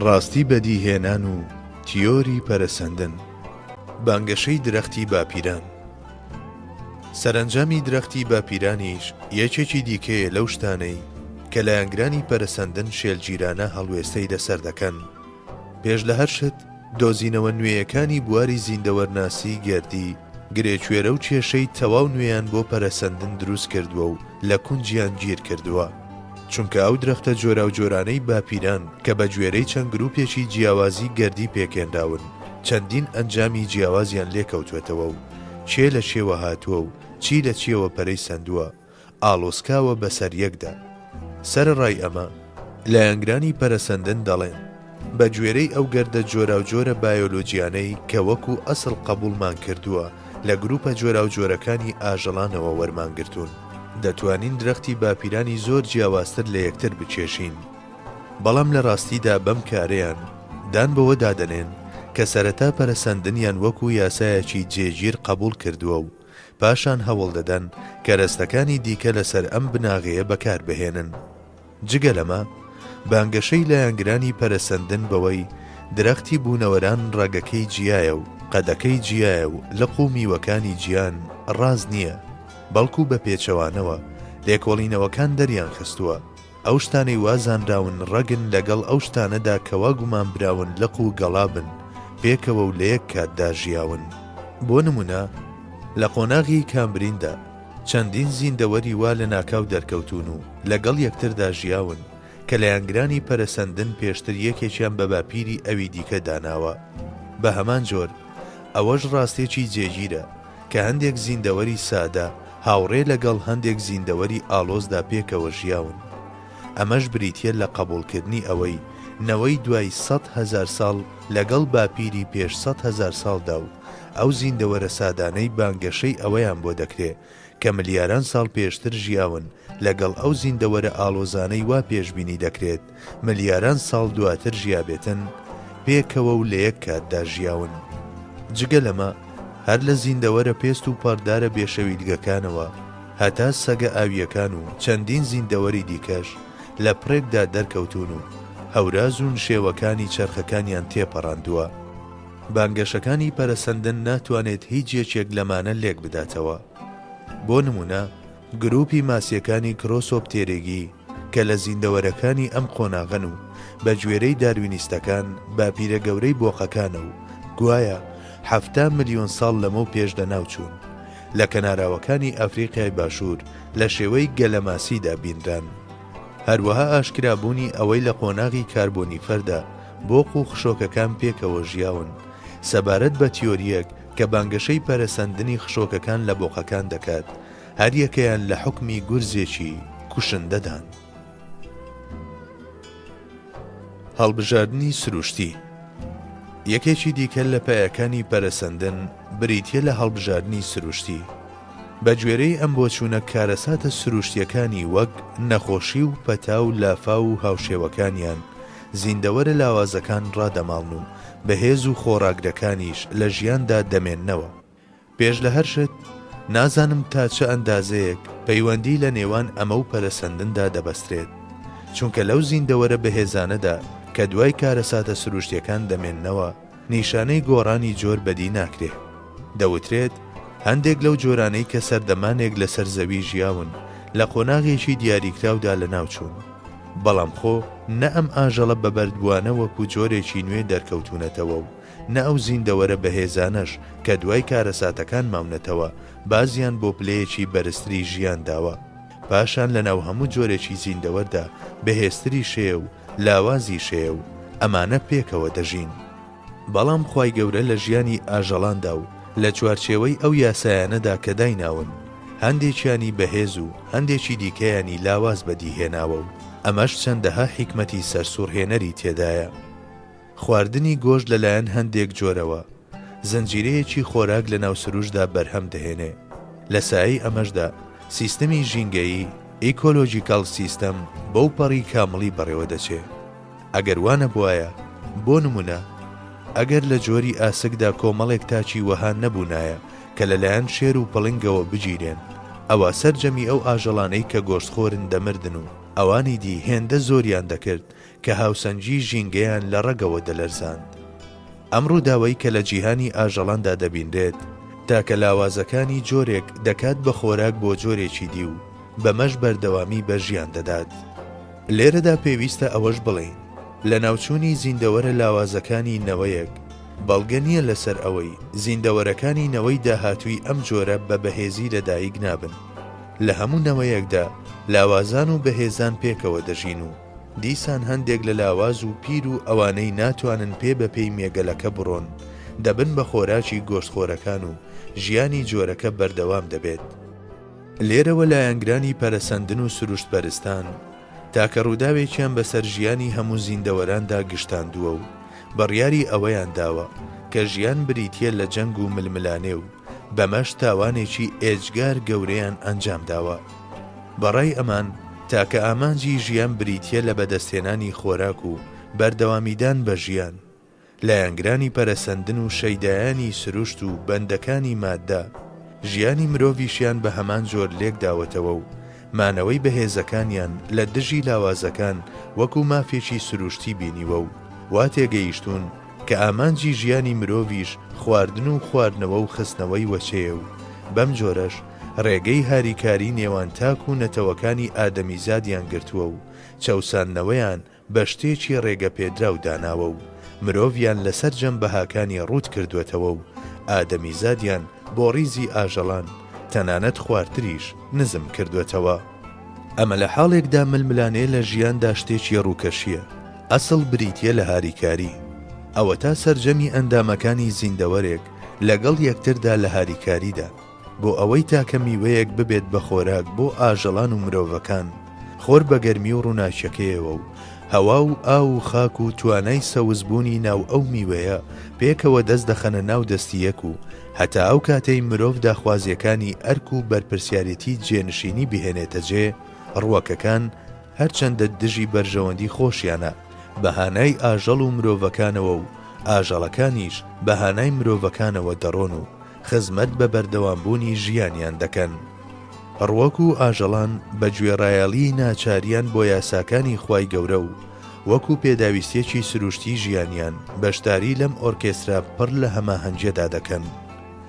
ڕاستی بەدیهێنان و تیۆری پەرەسەندن. بانگەشەی درەختی باپیران. سەرنجامی درەختی باپیرانیش یەکێکی دیکەیە لەو شتانەی کە لایەنگرانی پەرەسەندن شێلگیرانە هەڵوێستەی لەسەر دەکەن. پێش لە هەر شت دۆزینەوە نوێیەکانی بواری زیندەوەرناسی گردی گرێکوێرە و کێشەی تەواو نوێیان بۆ پەرەسەندن دروست کردووە و لە کونجیان گیر کردووە. چونکە ئەو درەختە جۆرا و جۆرانەی باپیران کە بە گوێرەی چەند گروپێکی جیاوازی گەردی پێکێنراون چەندین ئەنجامی جیاوازیان لێکەوتوێتەوە و چێ لە چێوە هاتووە و چی لە چێوە پەرەی سندووە ئاڵۆسکاوە بەسەر یەکدا. سەرڕای ئەمە لایەنگرانی پەرەسەندن دەڵێن بە گوێرەی ئەو گەردە جۆرا و جۆرە بایۆلۆجیانەی کە وەکو ئەسڵ قبوڵمان کردووە لە گروپە جۆرا و جۆرەکانی ئاژەڵانەوە وەرمانگرتوون، دەتوانین درەختی باپیرانی زۆر جیاوازتر لە یەکتر بچێشین. بەڵام لە ڕاستیدا بەم کارەیان دان بەوە دادەنێن کە سەرەتا پەرەسەندنیان وەکو یاسایەکی جێگیر قبول کردووە و پاشان هەوڵ دەدەن کە ڕستەکانی دیکە لەسەر ئەم بناغەیە بەکار بهێنن. جگە لەمە بانگەشەی لایەنگرانی پەرەسەندن بەوەی درەختی بوونەوەران ڕەگەکەی جیایە و قەدەکەی جیایە و لق و میوەکانی گیان ڕاز نییە، بەڵکو بە پێچەوانەوە لێکۆڵینەوەکان دەریان خستووە. ئەو شتانەی وازانراون ڕەگن لەگەڵ ئەو شتانەدا کەوا گومان براون لق و گەڵابن پێکەوە و لە یەک کاتدا ژیاون. بۆ نمونە لە قۆناغی کامبریندا چەندین زیندەوەری وا لە ناکاو دەرکەوتون و لەگەڵ یەکتردا ژیاون کە لایەنگرانی پەرەسەندن پێشتر یەکێکیان بە باپیری ئەوی دیکە داناوە. بە هەمان جۆر ئەوەش ڕاستێکی جێگیرە کە هەندێک زیندەوەری سادە هاوڕێ لەگەڵ هەندێک زیندەوەری ئاڵۆزدا پێکەوە ژیاون. ئەمەش بریتیە لە قبولکردنی ئەوەی نەوەی دوای 100,000 ساڵ لەگەڵ باپیری پێش 100,000 ساڵدا و ئەو زیندەوەرە سادانەی بانگەشەی ئەوەیان بۆ دەکرێت کە ملیاران ساڵ پێشتر ژیاون لەگەڵ ئەو زیندەوەرە ئاڵۆزانەی وا پێشبینی دەکرێت ملیاران ساڵ دواتر ژیابێتن پێکەوە و لە یەک کاتدا ژیاون. جگە لەمە هەر لە زیندەوەرە پێست و پەردارە بێشەویلگەکانەوە هەتا سەگە ئاویەکان و چەندین زیندەوەری دیکەش لە پڕێکدا دەرکەوتون و هەوراز و شێوەکانی چرخەکانیان تێپەڕاندووە. بانگەشەکانی پەرەسەندن ناتوانێت هیچ یەکێک لەمانە لێک بداتەوە. بۆ نمونە گروپی ماسیەکانی کرۆسۆپتێرێگی کە لە زیندەوەرەکانی ئەم قۆناغن و بە گوێرەی داروینیستەکان باپیرە گەورەی بۆقەکانە و گوایە 70 ملیۆن ساڵ لەمە پێش دەناوچوون لە کەناراوەکانی ئەفریقای باشوور لە شێوەی گەلەماسیدا بینران. هەروەها ئاشکرابوونی ئەوەی لە قۆناغی کاربۆنیفەردا بۆق و خشۆکەکان پێکەوە ژیاون سەبارەت بە تیۆریەک کە بانگەشەی پەرەسەندنی خشۆکەکان لە بۆقەکان دەکات، هەر یەکەیان لە حوکمی گورزێکی کوشندەدان. هەڵبژاردننی سروشتی. یەکێکی دیکە لە پایەکانی پەرەسەندن بریتیە لە هەڵبژاردننی سروشتی. بە گوێرەی ئەم بۆچوونە کارەساتە سروشتیەکانی وەک نەخۆشی و پەتا و لافا و هاوشێوەکانیان زیندەوەرە لاوازەکان ڕادەماڵن و بەهێز و خۆراگرەکانیش لە ژیاندا دەمێننەوە. پێش لە هەر شت نازانم تا چه ئەندازەیەک پەیوەندی لە نێوان ئەمە و پەرەسەندندا دەبەسترێت، چونکە لەو زیندەوەرە بەهێزانەدا کە دوای کارەساتە سروشتیەکان دەمێننەوە نیشانەی گۆڕانی جۆر بەدی ناکرێت. دەوترێت هەندێک لەو جۆرانەی کە سەردەمانێک لەسەر زەوی ژیاون لە قۆناغێکی دیاریکراودا لە ناوچوون، بەڵام خۆ نە ئەم ئاژەڵە بەبەردبووانە وەکو جۆرێکی نوێ دەرکەوتونەتەوە و نە ئەو زیندەوەرە بەهێزانەش کە دوای کارەساتەکان ماونەتەوە بازیان بۆ پلەیەکی بەرزتری ژیان داوە. پاشان لە ناو هەموو جۆرێکی زیندەوەردا بەهێزتری شێ و لاوازی شێ و ئەمانە پێکەوە دەژین. بەڵام خوای گەورە لە ژیانی ئاژەڵاندا و لە چوارچێوەی ئەو یاسایانەدا کە دایناون هەندێکیانی بەهێز و هەندێکی دیکەیانی لاواز بەدیهێناوە و ئەمەش چەندەها حیکمەتی سەرسوڕهێنەری تێدایە. خواردنی گۆشت لەلایەن هەندێک جۆرەوە زەنجیرەیەکی خۆراک لە ناو سروشدا بەرهەم دەهێنێ. لە سایەی ئەمەشدا سیستەمی ژینگەیی ئیکۆلۆجیکال سیستەم بەو پەڕی کامڵی بەڕێوە دەچێت. ئەگەر وانە بواە، بۆ نمونە ئەگەر لە جۆری ئاسکدا کۆمەڵێک تاچی وەها نەبوونایە کە لەلایەن شێر و پڵنگەوە بگیرێن، ئەوە سەرجەمی ئەو ئاژەڵانەی کە گۆشتخۆرن دەمردن و ئەوانی دی هێندە زۆریان دەکرد کە هاوسەنگی ژینگەیان لە ڕەگەوە دەلەرزاند. ئەمڕۆ داوای کە لە جیهانی ئاژەڵاندا دەبیندرێت تاکە لاوازەکانی جۆرێک دەکات بە خۆراک بۆ جۆرێکی دی و بەمەش بەردەوامی بە ژیان دەدات. لێرەدا پێویستە ئەوەش بڵێین لە ناوچوونی زیندەوەرە لاوازەکانی نەوەیەک بەڵگە نییە لەسەر ئەوەی زیندەوەرەکانی نەوەی داهاتووی ئەم جۆرە بە بەهێزی لەدایک نابن. لە هەموو نەوەیەکدا لاوازان و بەهێزان پێکەوە دەژین و دیسان هەندێک لە لاواز و پیر و ئەوانەی ناتوانن پێ بەپێی مێگەلەکە بڕۆن دەبن بە خۆراکی گۆشتخۆرەکان و ژیانی جۆرەکە بەردەوام دەبێت. لێرەوە لایەنگرانی پەرەسەندن و سروشت بەرستان تاکە ڕووداوێکیان بەسەر ژیانی هەموو زیندەوەراندا گشتاندووە و بڕیاری ئەوەیان داوە کە ژیان بریتیە لە جەنگ و ململانێ و بەمەش تاوانێکی ئێجگار گەورەیان ئەنجام داوە. بەڕای ئەمان تاکە ئامانجی ژیان بریتیە لە بەدەستێنانی خۆراک و بەردەوامیدان بە ژیان. لایەنگرانی پەرەسەندن و شەیدایانی سروشت و بەندەکانی مادە ژیانی مرۆڤیشیان بە هەمان جۆر لێک داوەتەوە و مانەوەی بەهێزەکانیان لە دژی لاوازەکان وەکو مافێکی سروشتی بینیوە و وا تێگەیشتون کە ئامانجی ژیانی مرۆڤیش خواردن و خواردنەوە و خستنەوەی وەچەیە و بەم جۆرەش ڕێگەی هاریکاری نێوان تاک و نەتەوەکانی ئادەمیزادیان گرتووە و چەوساننەوەیان بە شتێکی ڕێگە پێدراو داناوە و مرۆڤیان لەسەر جەمبەهاکانی ڕوود کردوێتەوە و ئادەمیزادیان بۆ ڕیزی ئاژەڵان تەنانەت خواردتریش نزم کردوێتەوە. ئەمە لە حاڵێکدا ململانێ لە ژیاندا شتێکی ڕووکەشیە ئەسڵ بریتیە لە هاریکاری. ئەوە تا سەرجەمی ئەندامەکانی زیندەوەرێک لەگەڵ یەکتردا لە هاریکاریدا بۆ ئەوەی تاکە میوەیەک ببێت بە خۆراک بۆ ئاژەڵان و مرۆڤەکان خۆر بە گەرمی و ڕووناچەکەیەوە و هەوا و ئاو و خاک و توانای سەوزبوونی ناو ئەو میوەیە پێکەوە دەست دەخەنە ناو دەستی یەک و هەتا ئەو کاتەی مرۆڤ داخوازیەکانی ئەرک و بەرپرسیارەتی جێنشینی بهێنێتە جێ ڕووەکەکان هەرچەندە دژی بەرژەوەندی خۆشیانە بەهانای ئاژەڵ و مرۆڤەکانەوە و ئاژەڵەکانیش بەهانای مرۆڤەکانەوە دەڕۆن و خزمەت بە بەردەوامبوونی ژیانیان دەکەن. ڕووەک و ئاژەڵان بە گوێڕایەڵی ناچاریان بۆ یاساکانی خوای گەورە و وەکو پێداویستێکی سروشتی ژیانیان بەشداری لەم ئۆرکێسترا پڕ لە هەماهەنگەدا دەکەن.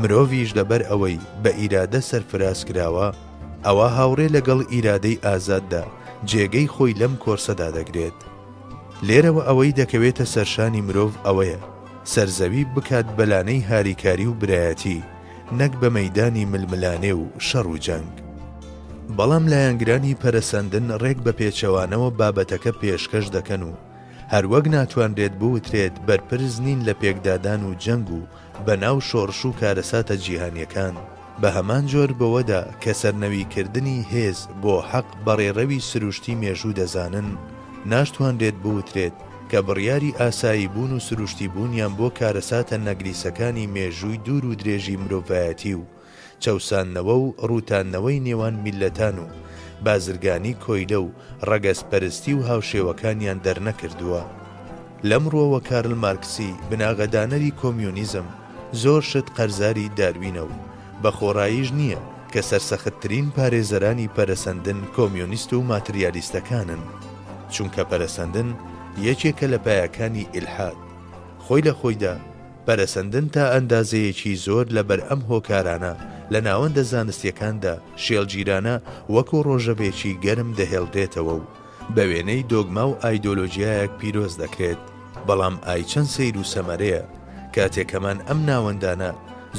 مرۆڤیش لەبەر ئەوەی بە ئیرادە سەرفراز کراوە ئەوە هاوڕێ لەگەڵ ئیرادەی ئازاددا جێگەی خۆی لەم کۆرسەدا دەگرێت. لێرەوە ئەوەی دەکەوێتە سەرشانی مرۆڤ ئەوەیە سەرزەوی بکات بەلانەی هاریکاری و برایەتی نەک بە مەیدانی ململانێ و شەڕ و جەنگ. بەڵام لایەنگرانی پەرەسەندن ڕێک بە پێچەوانەوە بابەتەکە پێشکەش دەکەن و هەروەک ناتوانرێت بوترێت بەرپرز نین لە پێکدادان و جەنگ و بەناو شۆڕش و کارەساتە جیهانیەکان بە هەمان جۆر بەوەدا کە سەرنەویکردنی هێز بۆ حەق بەڕێڕەوی سروشتی مێژوو دەزانن ناشتوانرێت بوترێت کە بڕیاری ئاسایی بوون و سروشتی بوونیان بۆ کارەساتە نەگریسەکانی مێژووی دوور و درێژی مرۆڤایەتی و چەوساننەوە و ڕووتاننەوەی نێوان میلەتان و بازرگانی کۆیلە و ڕەگەزپەرستی و هاوشێوەکانیان دەرنەکردووە. لەمڕۆوە کارل مارکسی بناغەدانەری کۆمیۆنیزم زۆر شت قەرزاری داروینە و بە خۆڕاییش نییە کە سەرسەختترین پارێزەرانی پەرەسەندن کۆمیۆنیست و ماتریالیستەکانن، چونکە پەرەسەندن یەکێکە لە پایەکانی ئیلحاد. خۆی لە خۆیدا پەرەسەندن تا ئەندازەیەکی زۆر لەبەر ئەم هۆکارانە لە ناوەندە زانستیەکاندا شێڵگیرانە وەکو ڕۆژەبێکی گەرم دەهێڵدرێتەوە و بە وێنەی دۆگما و ئایدۆلۆژیایەک پیرۆز دەکرێت. بەڵام ئای چەند سەیر و سەمەرەیە کاتێکەمان ئەم ناوەندانە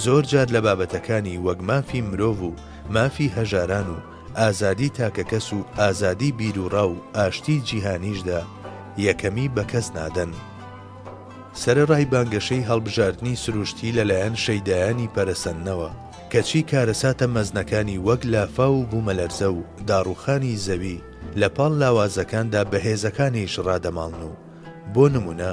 زۆر جار لە بابەتەکانی وەک مافی مرۆڤ و مافی هەژاران و ئازادی تاکەکەس و ئازادی بیر و ڕاو و ئاشتی جیهانیشدا یەکەمی بە کەس نادەن. سەرەڕای بانگەشەی هەڵبژاردننی سروشتی لەلایەن شەیدایانی پەرەسەندنەوە کەچی کارەساتە مەزنەکانی وەک لافا و بوومەلەرزە و داڕوخانی زەوی لە پاڵ لاوازەکاندا بەهێزەکانیش ڕادەماڵن و بۆ نمونە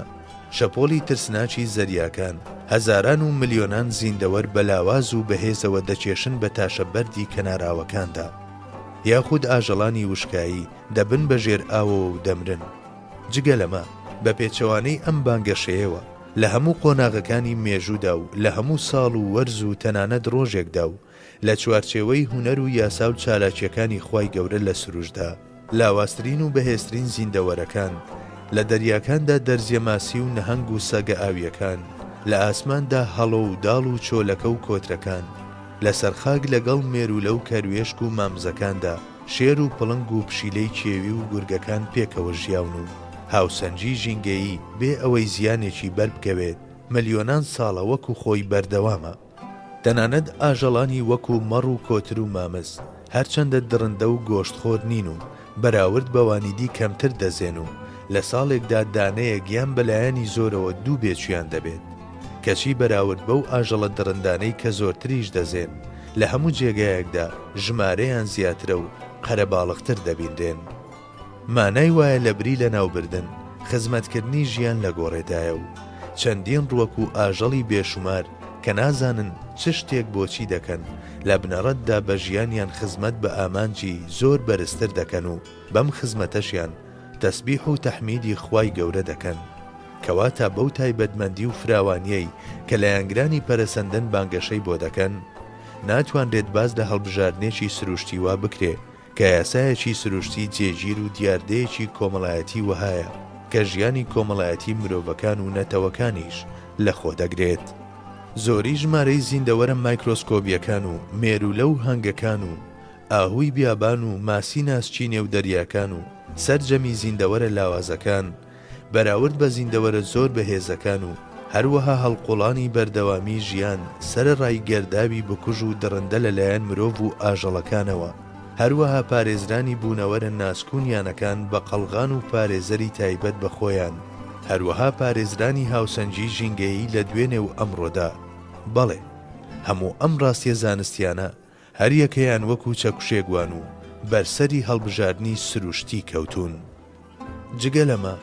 شەپۆلی ترسناچی زەریاکان هەزاران و ملیۆنان زیندەوەر بە لاواز و بەهێزەوە دەچێشن بە تاشەبەردی کەناراوەکاندا، یاخود ئاژەڵانی وشکایی دەبن بە ژێر ئاوەوە و دەمرن. جگە لەمە بە پێچەوانەی ئەم بانگەشەیەوە لە هەموو قۆناغەکانی مێژوودا و لە هەموو ساڵ و وەرز و تەنانەت ڕۆژێکدا و لە چوارچێوەی هونەر و یاسا و چالاکیەکانی خوای گەورە لە سروشدا لاواسترین و بەهێزترین زیندەوەرەکان، لە دەریاکاندا دەرزیەماسی و نەهەنگ و سەگە ئاویەکان، لە ئاسماندا هەڵۆ و داڵ و چۆلەکە و کۆترەکان، لەسەر خاک لەگەڵ مێرولە و کەروێشک و مامزەکاندا شێر و پڵنگ و پشیلەی کێوی و گورگەکان پێکەوە ژیاون و هاوسەنجی ژینگەیی بێ ئەوەی زیانێکی بەربکەوێت مەلیۆنان ساڵە وەکو خۆی بەردەوامە. تەنانەت ئاژەڵانی وەکو مەڕ و کۆتر و مامز هەرچەندە درندە و گۆشتخۆر نین و بەراورد بەوانیدی کەمتر دەزێن و لە ساڵێکدا دانەیەک یان بەلایەنی زۆرەوە دوو بێچیان دەبێت، کەچی بەراورد بەو ئاژەڵە درندانەی کە زۆرتریش دەزێن لە هەموو جێگایەکدا ژمارەیان زیاترە و قەرەباڵغتر دەبیندێن. مانای وایە لە بری لە ناوبردن خزمەتکردنی ژیان لە گۆڕێدایە و چەندین ڕووەک و ئاژەڵی بێشومار کە نازانن چ شتێک بۆچی دەکەن لە بنەڕەتدا بە ژیانیان خزمەت بە ئامانجی زۆر بەرزتر دەکەن و بەم خزمەتەشیان تەسبیح و تەحمیدی خوای گەورە دەکەن، کەواتە بەو تایبەتمەندی و فراوانیەی کە لە یانگرانی پەرەسەندن بانگەشەی بۆ دەکەن ناتوانرێت باز لە هەڵبژاردنێکی سروشتی وا بکرێ کە یاسایەکی سروشتی جێگیر و دیاردەیەکی کۆمەڵایەتی وهایە کە ژیانی کۆمەڵایەتی مرۆڤەکان و نەتەوەکانیش لە خۆ دەگرێت. زۆری ژمارەی زیندەوەرە مایکرۆسکۆبیەکان و مێرولە و هەنگەکان و ئاهووی بیابان و ماسی ناسچینێ و دەریاکان و سەرجەمی زیندەوەرە لاوازەکان بەراورد بە زیندەوەرە زۆر بەهێزەکان و هەروەها هەڵقوڵانی بەردەوامی ژیان سەرڕای گەرداوی بکوژ و دڕندە لەلایەن مرۆڤ و ئاژەڵەکانەوە، هەروەها پارێزرانی بوونەوەرە ناسکوونیانەکان بە قەڵغان و پارێزەری تایبەت بە خۆیان، هەروەها پارێزرانی هاوسەنجی ژینگەیی لە دوێنێ و ئەمڕۆدا. بەڵێ هەموو ئەم ڕاستیە زانستیانە هەر یەکەیان وەکو چەکوشێگوان و بەرسەری هەڵبژاردنی سروشتی کەوتون. جگە لەمە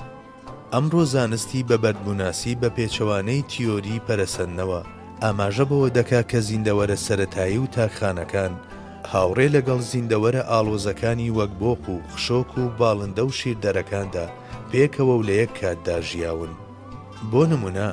ئەمڕۆ زانستی بە بەردبووناسی بە پێچەوانەی تیۆری پەرەسەندنەوە ئاماژە بەوە دەکا کە زیندەوەرە سەرەتایی و تاکخانەکان هاوڕێ لەگەڵ زیندەوەرە ئاڵۆزەکانی وەک بۆق و خشۆک و باڵندە و شیردەرەکاندا پێکەوە و لە یەک کاتدا ژیاون. بۆ نمونە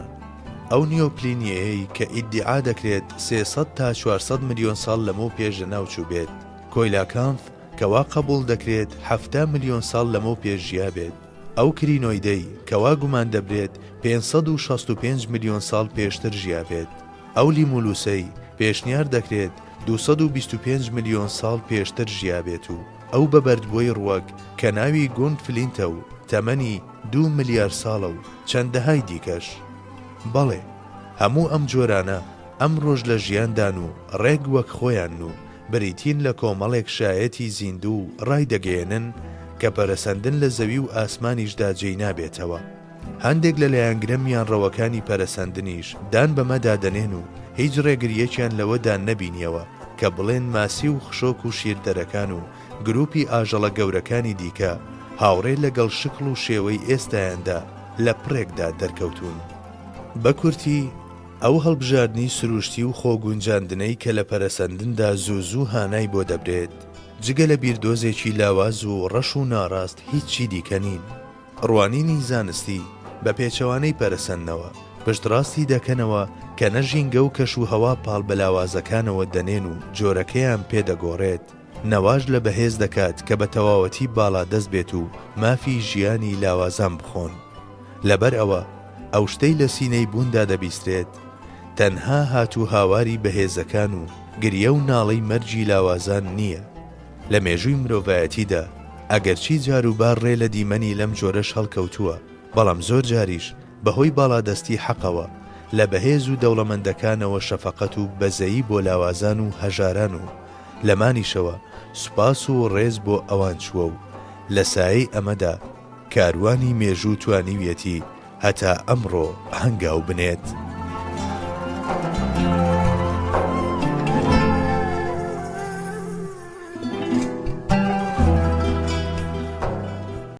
ئەو نیۆپلینیەیە کە ئیدعا دەکرێت 300 تا 400 ملیۆن ساڵ لەمەو پێش لەناوچوو بێت، کۆیلاکانف کەوا قبول دەکرێت 70 ملیۆن ساڵ لەمەو پێش ژیا بێت، ئەو کرینۆیدەی کەوا گومان دەبرێت 565 ملیۆن ساڵ پێشتر ژیا بێت، ئەو لیمولوسەی پێشنیار دەکرێت 225 ملیۆن ساڵ پێشتر ژیا بێت و ئەو بەبەردبووی ڕووەک کە ناوی گوند فلینتە و تەمەنی 2 ملیار ساڵە و چەندەهای دیکەش. بەڵێ هەموو ئەم جۆرانە ئەم ڕۆژ لە ژیاندان و ڕێک وەک خۆیان و بریتین لە کۆمەڵێک شایەتی زیندوو و ڕای دەگەێنن کە پەرەسەندن لە زەوی و ئاسمانیشدا جێی نابێتەوە. هەندێک لە لایەنگرە ڕەوەکانی پەرەسەندنیش دان بەمەدا دەنێن و هیچ ڕێگریەکیان لەوەدا نەبینیەوە کە بڵێن ماسی و خشۆک و شیردەرەکان و گروپی ئاژەڵە گەورەکانی دیکە هاوڕێ لەگەڵ شکڵ و شێوەی ئێستایاندا لە پڕێکدا دەرکەوتون. بە کورتی ئەو هەڵبژاردننی سروشتی و خۆگونجاندنەی کە لە پەرەسەندندا زوو هانای بۆ دەبرێت جگە لە بیردۆزێکی لاواز و ڕەش و ناڕاست هیچی دیکە نین. ڕوانینی زانستی بە پێچەوانەی پەرەسەندنەوە پشتڕاستی دەکەنەوە کە نەژینگە و کەش و هەوا پاڵ بە لاوازەکانەوە دەنێن و جۆرەکەیان پێدەگۆڕێت، نەواژ لە بەهێز دەکات کە بە تەواوەتی باڵا دەست بێت و مافی ژیانی لاوازان بخۆن. لەبەر ئەوە ئەو شتەی لە سینەی بووندا دەبیسترێت تەنها هاتوو هاواری بەهێزەکان و گریە و ناڵەی مەرجی لاوازان نییە. لە مێژووی مرۆڤایەتیدا ئەگەرچی جاروبار ڕێ لە دیمەنی لەم جۆرەش هەڵکەوتووە، بەڵام زۆر جاریش بەهۆی باڵادەستی حەقەوە لە بەهێز و دەوڵەمەندەکانەوە شەفەقەت و بەزەیی بۆ لاوازان و هەژاران و لەمانیشەوە سوپاس و ڕێز بۆ ئەوان چووە و لە سایەی ئەمەدا کاروانی مێژوو توانیویەتی هەتا ئەمڕۆ هەنگاو بنێت.